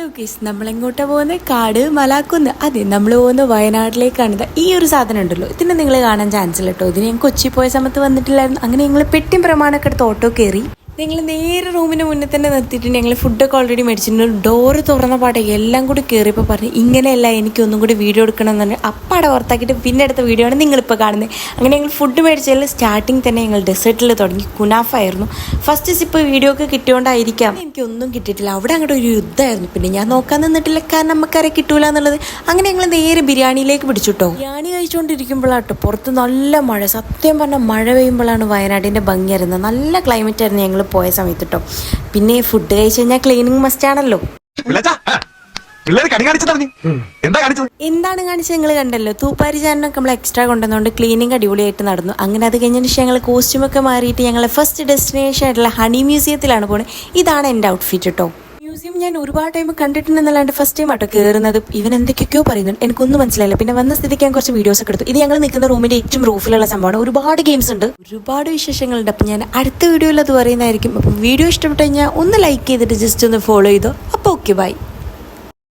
Hello guys, നമ്മളെങ്ങോട്ടാ പോകുന്നത്? കാട് മലാക്കുന്ന്. അതെ, നമ്മൾ പോകുന്ന വയനാട്ടിലേക്കാണ്. ഈ ഒരു സാധനം ഉണ്ടല്ലോ, ഇതിനെ നിങ്ങൾ കാണാൻ ചാൻസ് ഇല്ല കേട്ടോ. ഇതിന് ഞാൻ കൊച്ചി പോയ സമയത്ത് വന്നിട്ടില്ലായിരുന്നു. അങ്ങനെ ഞങ്ങൾ പെട്ടിയും പ്രമാണമൊക്കെ എടുത്ത് ഓട്ടോ കയറി. നിങ്ങൾ നേരെ റൂമിന് മുന്നേ തന്നെ നിർത്തിയിട്ട് ഞങ്ങൾ ഫുഡൊക്കെ ഓൾറെഡി മേടിച്ചിട്ടുണ്ട്. ഡോറ് തുറന്ന പാടെ എല്ലാം കൂടി കയറിയപ്പോൾ പറഞ്ഞു ഇങ്ങനെയല്ല, എനിക്കൊന്നും കൂടി വീഡിയോ എടുക്കണം എന്ന് പറഞ്ഞു. അപ്പാടെ പുറത്താക്കിയിട്ട് പിന്നെ എടുത്ത വീഡിയോ ആണ് നിങ്ങളിപ്പോൾ കാണുന്നത്. അങ്ങനെ ഞങ്ങൾ ഫുഡ് മേടിച്ചതിൽ സ്റ്റാർട്ടിങ് തന്നെ ഞങ്ങൾ ഡെസേർട്ടിൽ തുടങ്ങി. കുനാഫായിരുന്നു ഫസ്റ്റ് സിപ്പ്. വീഡിയോ ഒക്കെ കിട്ടിയോണ്ടായിരിക്കാം എനിക്കൊന്നും കിട്ടിയിട്ടില്ല. അവിടെ അങ്ങോട്ട് ഒരു യുദ്ധമായിരുന്നു. പിന്നെ ഞാൻ നോക്കാൻ നിന്നിട്ടില്ല, കാരണം നമുക്കറിയാം കിട്ടൂല എന്നുള്ളത്. അങ്ങനെ ഞങ്ങൾ നേരെ ബിരിയാണിയിലേക്ക് പിടിച്ചിട്ടോ. ബിരിയാണി കഴിച്ചുകൊണ്ടിരിക്കുമ്പോഴാട്ടോ പുറത്ത് നല്ല മഴ. സത്യം പറഞ്ഞാൽ മഴ പെയ്യുമ്പോഴാണ് വയനാടിൻ്റെ ഭംഗി അറിയുന്നത്. നല്ല ക്ലൈമറ്റ് ആയിരുന്നു ഞങ്ങൾ പോയ സമയത്ത് കേട്ടോ. പിന്നെ ഫുഡ് കഴിച്ച് കഴിഞ്ഞാൽ ക്ലീനിങ് മസ്റ്റ് ആണല്ലോ. എന്താണ് കാണിച്ചത് നിങ്ങൾ കണ്ടല്ലോ. തൂപ്പാരി ചാനലൊക്കെ നമ്മൾ എക്സ്ട്രാ കൊണ്ടുവന്നുകൊണ്ട് ക്ലീനിങ് അടിപൊളിയായിട്ട് നടന്നു. അങ്ങനെ അത് കഴിഞ്ഞതിന് ശേഷം ഞങ്ങൾ കോസ്റ്റ്യൂമൊക്കെ മാറിയിട്ട് ഞങ്ങൾ ഫസ്റ്റ് ഡെസ്റ്റിനേഷൻ ആയിട്ടുള്ള ഹണി മ്യൂസിയത്തിലാണ് പോകുന്നത്. ഇതാണ് എൻ്റെ ഔട്ട്ഫിറ്റ് കേട്ടോ. മ്യൂസിയം ഞാൻ ഒരുപാട് ടൈം കണ്ടിട്ടുണ്ടെന്നല്ലാണ്ട് ഫസ്റ്റ് ടൈം ആട്ടോ കയറുന്നത്. ഇവൻ എന്തൊക്കെയോ പറയുന്നുണ്ട്, എനിക്കൊന്നും മനസ്സിലായില്ല. പിന്നെ വന്ന സ്ഥിതിക്ക് ഞാൻ കുറച്ച് വീഡിയോസ് ഒക്കെ എടുത്തു. ഇത് ഞങ്ങൾ നിൽക്കുന്ന റൂമിന്റെ ഏറ്റവും റൂഫിലുള്ള സംഭവമാണ്. ഒരുപാട് ഗെയിംസ് ഉണ്ട്, ഒരുപാട് വിശേഷങ്ങളുണ്ട്. അപ്പം ഞാൻ അടുത്ത വീഡിയോയിൽ അത് പറയുന്നതായിരിക്കും. അപ്പം വീഡിയോ ഇഷ്ടപ്പെട്ടു കഴിഞ്ഞാൽ ഒന്ന് ലൈക്ക് ചെയ്തിട്ട് ജസ്റ്റ് ഒന്ന് ഫോളോ ചെയ്തോ. അപ്പോൾ ഓക്കെ, ബൈ.